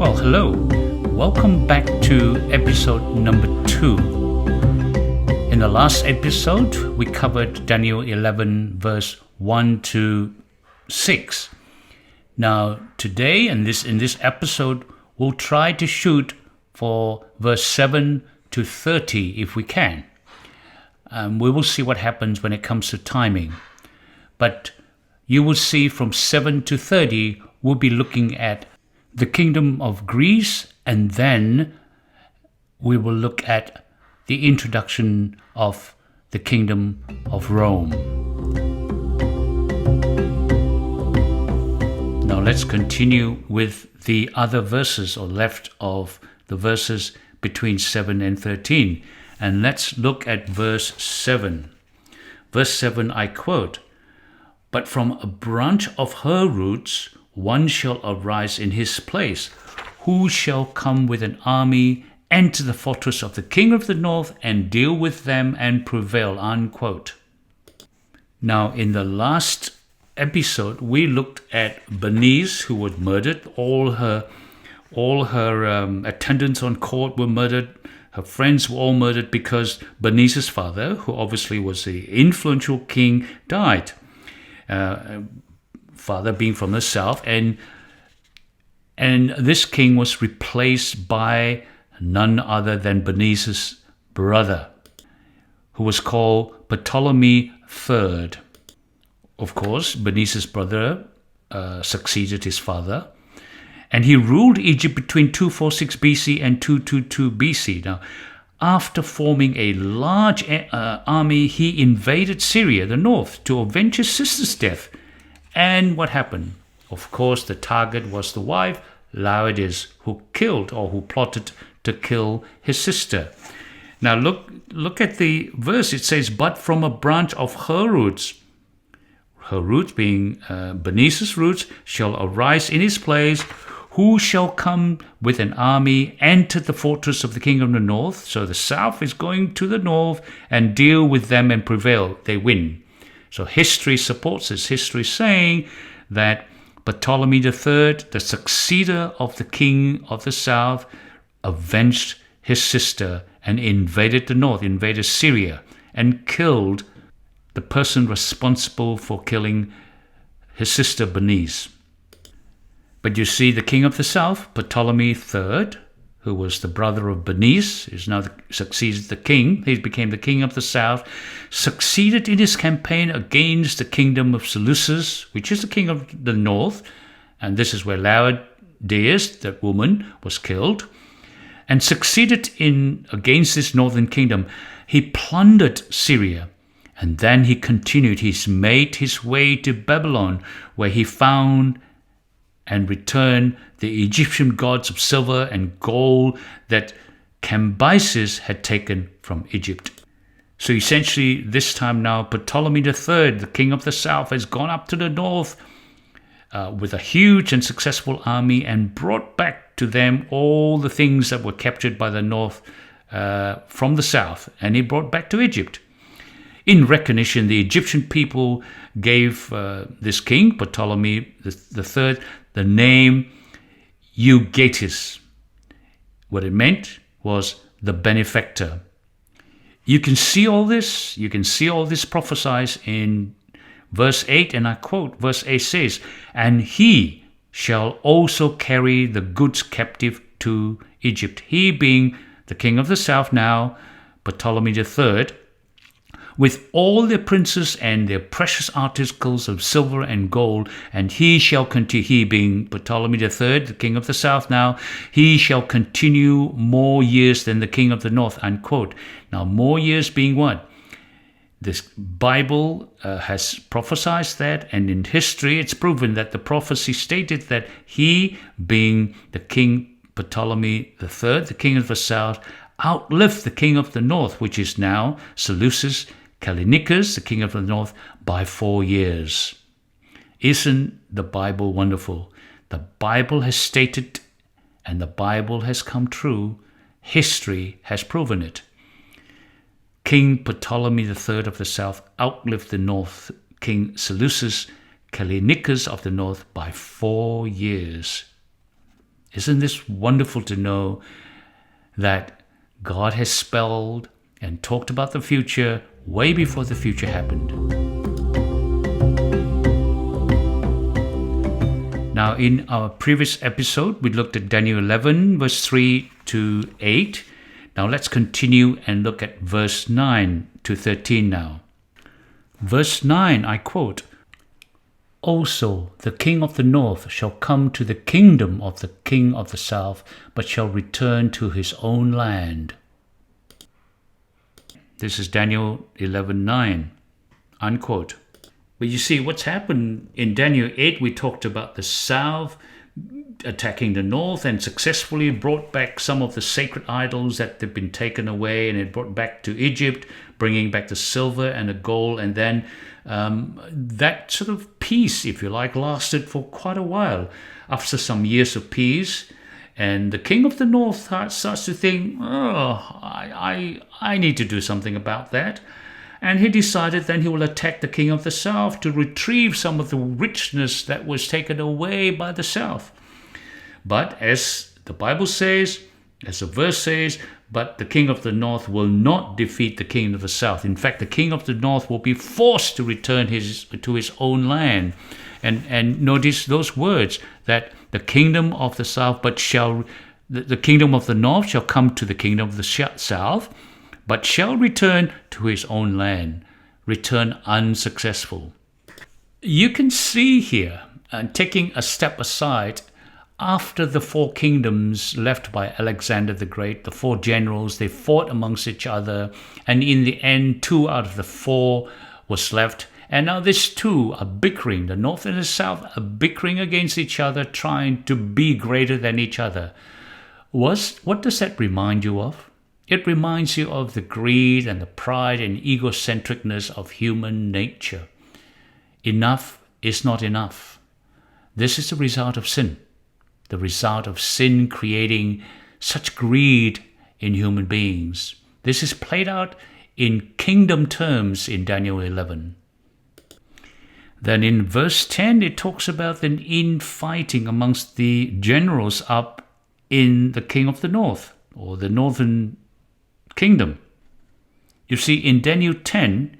Well, hello. Welcome back to episode number 2. In the last episode, we covered Daniel 11, verse 1 to 6. Now, today, in this episode, we'll try to shoot for verse 7 to 30 if we can. We will see what happens when it comes to timing. But you will see from 7 to 30, we'll be looking at the kingdom of Greece, and then we will look at the introduction of the kingdom of Rome. Now let's continue with the other verses, or left of the verses between 7 and 13. And let's look at verse 7. Verse 7, I quote, "But from a branch of her roots one shall arise in his place, who shall come with an army, enter the fortress of the king of the north, and deal with them and prevail," unquote. Now, in the last episode, we looked at Bernice, who was murdered. All her attendants on court were murdered. Her friends were all murdered because Bernice's father, who obviously was the influential king, died. Father being from the south, and this king was replaced by none other than Bernice's brother, who was called Ptolemy III. Of course, Bernice's brother succeeded his father, and he ruled Egypt between 246 BC and 222 BC. Now, after forming a large army, he invaded Syria, the north, to avenge his sister's death. And what happened? Of course, the target was the wife, Laodice, who plotted to kill his sister. Now look at the verse. It says, "But from a branch of her roots being Bernice's roots, shall arise in his place, who shall come with an army, enter the fortress of the king of the north." So the south is going to the north and deal with them and prevail. They win. So history supports this. History saying that Ptolemy III, the successor of the king of the south, avenged his sister and invaded the north, invaded Syria, and killed the person responsible for killing his sister Bernice. But you see, the king of the south, Ptolemy III, who was the brother of Bernice, is now succeeded the king. He became the king of the south, succeeded in his campaign against the kingdom of Seleucus, which is the king of the north, and this is where Laodice, that woman, was killed, and succeeded against this northern kingdom. He plundered Syria, and then he continued. He's made his way to Babylon, where he found and returned the Egyptian gods of silver and gold that Cambyses had taken from Egypt. So essentially, this time now, Ptolemy III, the king of the south, has gone up to the north with a huge and successful army and brought back to them all the things that were captured by the north from the south, and he brought back to Egypt. In recognition, the Egyptian people gave this king, Ptolemy III, the name Eugatis. What it meant was the benefactor. You can see all this. You can see all this prophesied in verse 8, and I quote, verse 8 says, "And he shall also carry the goods captive to Egypt." He being the king of the south now, Ptolemy III, "with all their princes and their precious articles of silver and gold, and he shall continue," he being Ptolemy III, the king of the south now, "he shall continue more years than the king of the north," unquote. Now, more years being what? This Bible has prophesied that, and in history it's proven that the prophecy stated that he, being the king Ptolemy III, the king of the south, outlived the king of the north, which is now Seleucus Callinicus, the king of the north, by 4 years. Isn't the Bible wonderful? The Bible has stated, and the Bible has come true. History has proven it. King Ptolemy III of the south outlived the north, King Seleucus Callinicus of the north, by 4 years. Isn't this wonderful to know that God has spelled and talked about the future way before the future happened? Now, in our previous episode, we looked at Daniel 11, verse 3 to 8. Now, let's continue and look at verse 9 to 13 now. Verse 9, I quote, "Also the king of the north shall come to the kingdom of the king of the south, but shall return to his own land." This is Daniel 11:9, unquote. But you see, what's happened in Daniel 8, we talked about the south attacking the north and successfully brought back some of the sacred idols that had been taken away, and it brought back to Egypt, bringing back the silver and the gold. And then that sort of peace, if you like, lasted for quite a while. After some years of peace, and the king of the north starts to think, I need to do something about that. And he decided then he will attack the king of the south to retrieve some of the richness that was taken away by the south. But as the Bible says, as the verse says, but the king of the north will not defeat the king of the south. In fact, the king of the north will be forced to return to his own land. And notice those words, that the kingdom of the south, the kingdom of the north shall come to the kingdom of the south, but shall return to his own land, return unsuccessful. You can see here, taking a step aside, after the four kingdoms left by Alexander the Great, the four generals, they fought amongst each other, and in the end, 2 out of the 4 was left. And now these 2 are bickering. The north and the south are bickering against each other, trying to be greater than each other. What does that remind you of? It reminds you of the greed and the pride and egocentricness of human nature. Enough is not enough. This is the result of sin. The result of sin creating such greed in human beings. This is played out in kingdom terms in Daniel 11. Then in verse 10, it talks about the infighting amongst the generals up in the king of the north, or the northern kingdom. You see, in Daniel 10,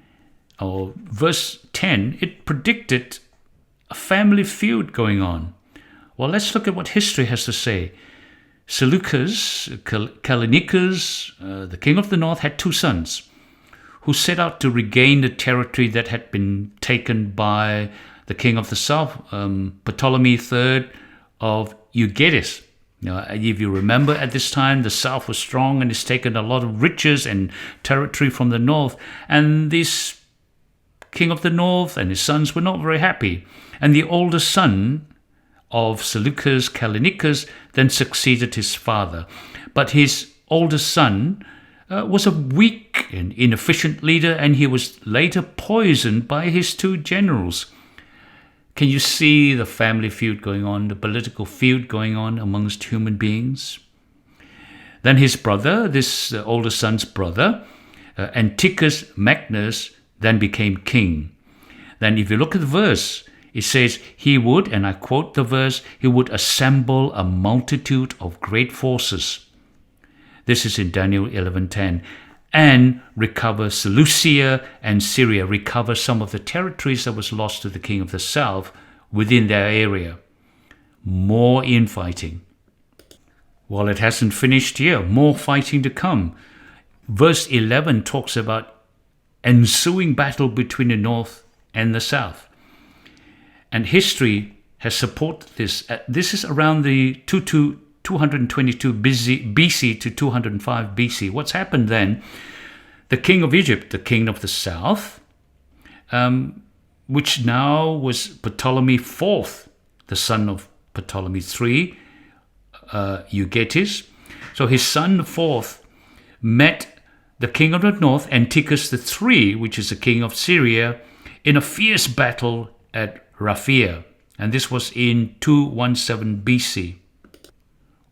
or verse 10, it predicted a family feud going on. Well, let's look at what history has to say. Seleucus, Callinicus, the king of the north, had 2 sons who set out to regain the territory that had been taken by the king of the south, Ptolemy III of Eugatis. Now, if you remember, at this time, the south was strong and has taken a lot of riches and territory from the north. And this king of the north and his sons were not very happy. And the older son of Seleucus, Callinicus, then succeeded his father. But his older son was a weak and inefficient leader, and he was later poisoned by his 2 generals. Can you see the family feud going on, the political feud going on amongst human beings? Then his brother, this older son's brother, Antiochus Magnus, then became king. Then if you look at the verse, it says he would, and I quote the verse, he would assemble a multitude of great forces. This is in Daniel 11:10. And recover Seleucia and Syria, recover some of the territories that was lost to the king of the south within their area. More infighting. Well, it hasn't finished here. More fighting to come. Verse 11 talks about ensuing battle between the north and the south. And history has supported this. This is around the 222 BC to 205 BC. What's happened then? The king of Egypt, the king of the south, which now was Ptolemy IV, the son of Ptolemy III, Eugatis. So his son, the fourth, met the king of the north, Antiochus III, which is the king of Syria, in a fierce battle at Raphia. And this was in 217 BC.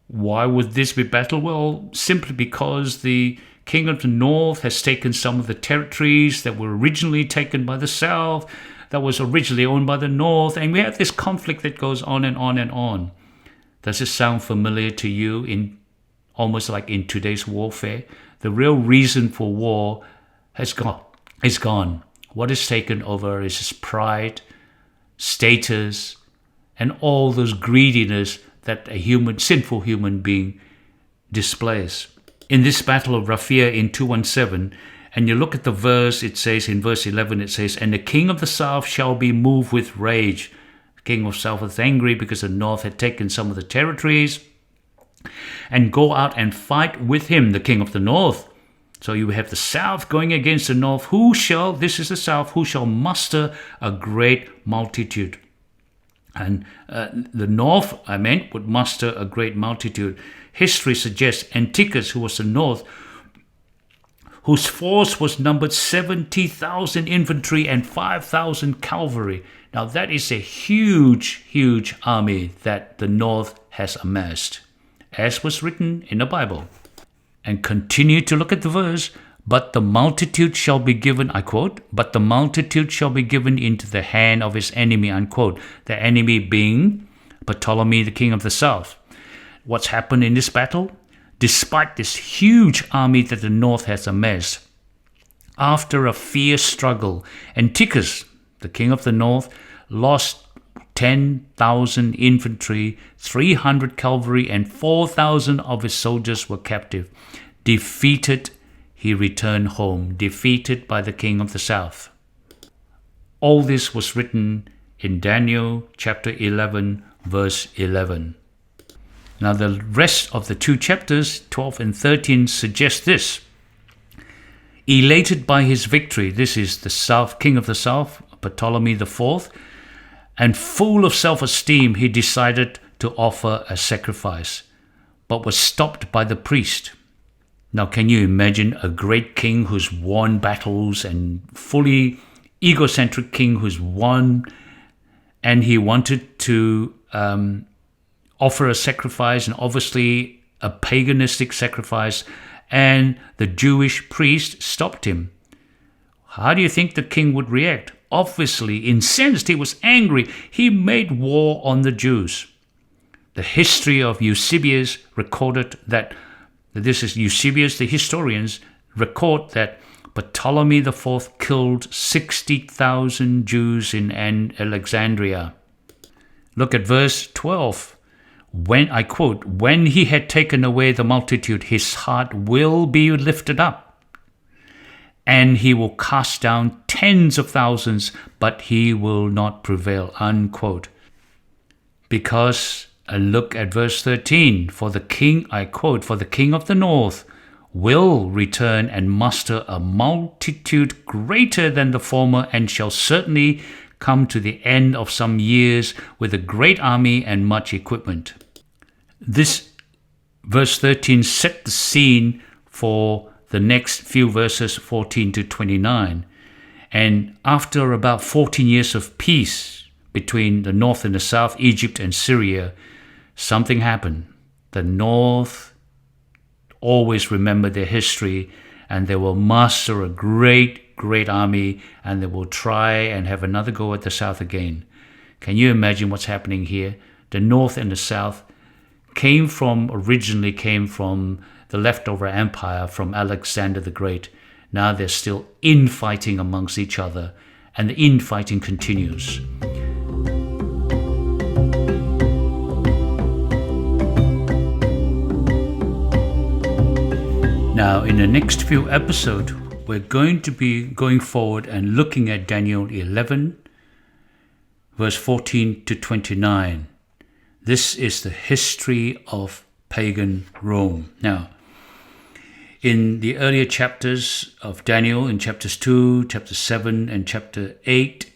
Why would this be battle? Well, simply because the king of the north has taken some of the territories that were originally taken by the south, that was originally owned by the north, and we have this conflict that goes on and on and on. Does it sound familiar to you in almost like in today's warfare? The real reason for war has gone. Is gone. What is taken over is his pride, status, and all those greediness that a sinful human being displays. In this battle of Raphia in 217, and you look at the verse, it says in verse 11, it says, "And the king of the south shall be moved with rage." The king of the south was angry because the north had taken some of the territories, and go out and fight with him, the king of the north. So you have the south going against the north. This is the south, who shall muster a great multitude. And the north, would muster a great multitude. History suggests Antiochus, who was the north, whose force was numbered 70,000 infantry and 5,000 cavalry. Now that is a huge, huge army that the north has amassed, as was written in the Bible. And continue to look at the verse, "But the multitude shall be given," I quote, "but the multitude shall be given into the hand of his enemy," unquote. The enemy being Ptolemy, the king of the south. What's happened in this battle? Despite this huge army that the north has amassed, after a fierce struggle, Antiochus, the king of the north, lost 10,000 infantry, 300 cavalry, and 4,000 of his soldiers were captive. Defeated, he returned home, defeated by the king of the south. All this was written in Daniel chapter 11, verse 11. Now the rest of the two chapters, 12 and 13, suggest this. Elated by his victory, this is the south, king of the south, Ptolemy the fourth, and full of self-esteem, he decided to offer a sacrifice, but was stopped by the priest. Now, can you imagine a great king who's won battles and fully egocentric king who's won, and he wanted to offer a sacrifice, and obviously a paganistic sacrifice, and the Jewish priest stopped him? How do you think the king would react? Obviously incensed, he was angry. He made war on the Jews. The history of Eusebius recorded that, this is Eusebius, the historians record that Ptolemy IV killed 60,000 Jews in Alexandria. Look at verse 12. When, I quote, "When he had taken away the multitude, his heart will be lifted up, and he will cast down tens of thousands, but he will not prevail," unquote. Because, look at verse 13, "For the king," I quote, "for the king of the north will return and muster a multitude greater than the former, and shall certainly come to the end of some years with a great army and much equipment." This verse 13 set the scene for the next few verses, 14 to 29. And after about 14 years of peace between the north and the south, Egypt and Syria, something happened. The north always remember their history, and they will muster a great, great army, and they will try and have another go at the south again. Can you imagine what's happening here? The north and the south originally came from the leftover empire from Alexander the Great. Now they're still infighting amongst each other, and the infighting continues. Now, in the next few episodes, we're going to be going forward and looking at Daniel 11, verse 14 to 29. This is the history of pagan Rome. Now, in the earlier chapters of Daniel, in chapters 2, chapter 7, and chapter 8,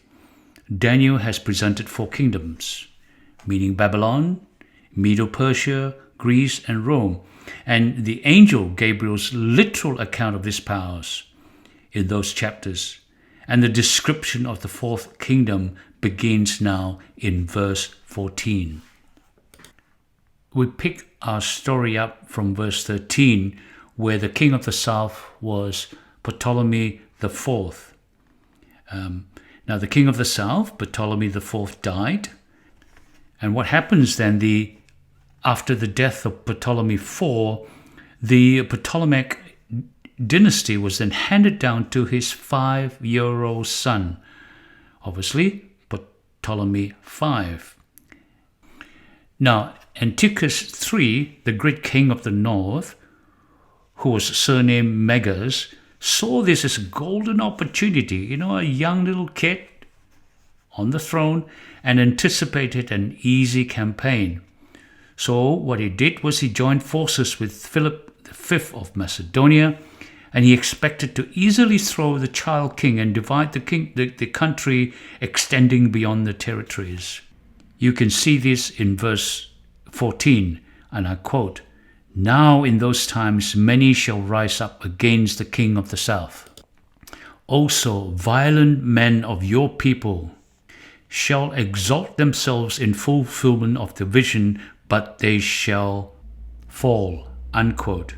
Daniel has presented 4 kingdoms, meaning Babylon, Medo-Persia, Greece, and Rome. And the angel Gabriel's literal account of these powers in those chapters. And the description of the 4th kingdom begins now in verse 14. We pick our story up from verse 13, where the king of the south was Ptolemy IV. Now the king of the south, Ptolemy IV, died. And what happens then? The after the death of Ptolemy IV, the Ptolemaic dynasty was then handed down to his 5-year-old son, obviously Ptolemy V. Now, Antiochus III, the great king of the north, who was surnamed Megas, saw this as a golden opportunity, a young little kid on the throne, and anticipated an easy campaign. So what he did was he joined forces with Philip V of Macedonia, and he expected to easily throw the child king and divide the country, extending beyond the territories. You can see this in verse 14, and I quote, "Now in those times many shall rise up against the king of the south. Also violent men of your people shall exalt themselves in fulfillment of the vision, but they shall fall." Unquote.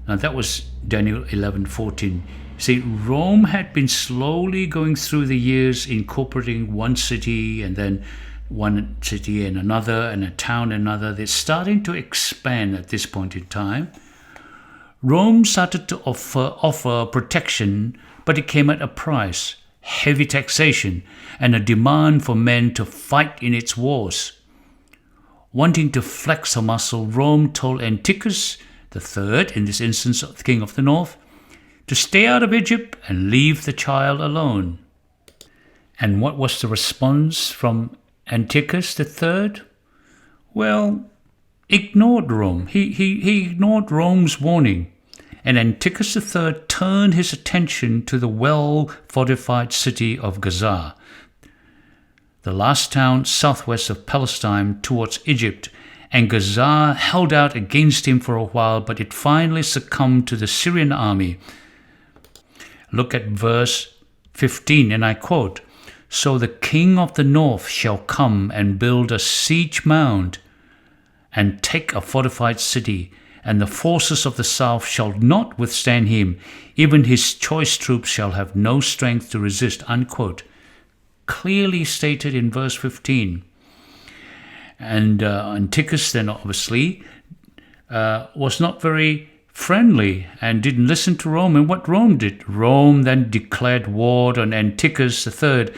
Now that was Daniel 11:14. See, Rome had been slowly going through the years, incorporating one city and then one city and another, and a town and another. They're starting to expand at this point in time. Rome started to offer protection, but it came at a price: heavy taxation and a demand for men to fight in its wars. Wanting to flex her muscle, Rome told Antiochus the third, in this instance the king of the north, to stay out of Egypt and leave the child alone. And what was the response from Antiochus the third? Well, ignored Rome. He ignored Rome's warning. And Antiochus III turned his attention to the well-fortified city of Gaza, the last town southwest of Palestine towards Egypt, and Gaza held out against him for a while, but it finally succumbed to the Syrian army. Look at verse 15, and I quote, "So the king of the north shall come and build a siege mound and take a fortified city, and the forces of the south shall not withstand him. Even his choice troops shall have no strength to resist." Unquote. Clearly stated in verse 15. And Antiochus then obviously was not very friendly and didn't listen to Rome. And what Rome did? Rome then declared war on Antiochus III.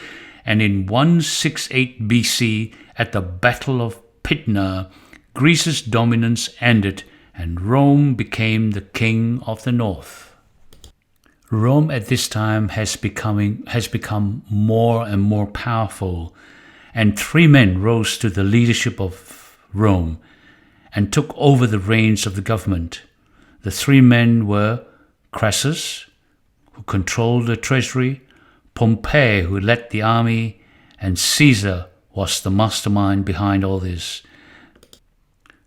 And in 168 BC, at the Battle of Pydna, Greece's dominance ended and Rome became the king of the north. Rome at this time has become more and more powerful, and 3 men rose to the leadership of Rome and took over the reins of the government. The 3 men were Crassus, who controlled the treasury, Pompey, who led the army, and Caesar was the mastermind behind all this.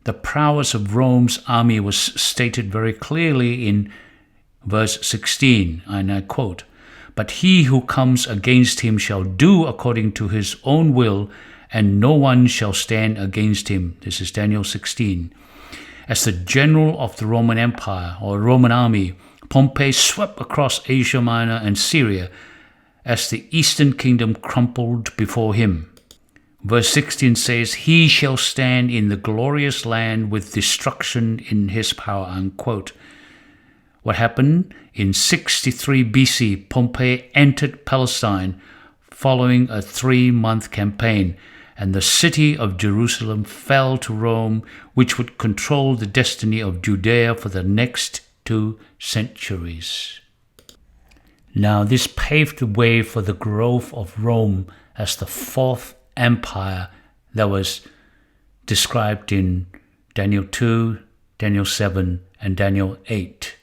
The prowess of Rome's army was stated very clearly in verse 16, and I quote, "But he who comes against him shall do according to his own will, and no one shall stand against him." This is Daniel 16. As the general of the Roman Empire or Roman army, Pompey swept across Asia Minor and Syria as the eastern kingdom crumpled before him. Verse 16 says, "He shall stand in the glorious land with destruction in his power." Unquote. What happened? In 63 BC, Pompey entered Palestine following a 3-month campaign, and the city of Jerusalem fell to Rome, which would control the destiny of Judea for the next 2 centuries. Now, this paved the way for the growth of Rome as the 4th empire that was described in Daniel 2, Daniel 7, and Daniel 8.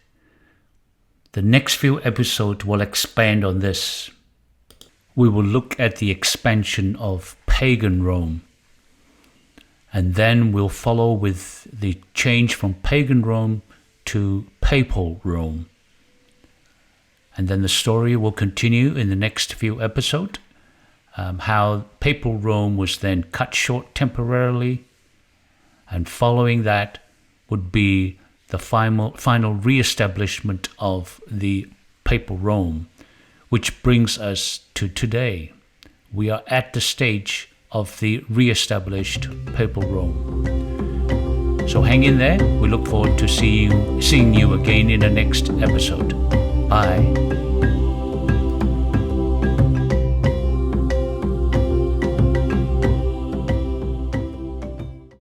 The next few episodes will expand on this. We will look at the expansion of pagan Rome, and then we'll follow with the change from pagan Rome to papal Rome. And then the story will continue in the next few episodes, how papal Rome was then cut short temporarily, and following that would be the final re-establishment of the papal Rome, which brings us to today. We are at the stage of the re-established papal Rome. So hang in there. We look forward to seeing you again in the next episode. Bye.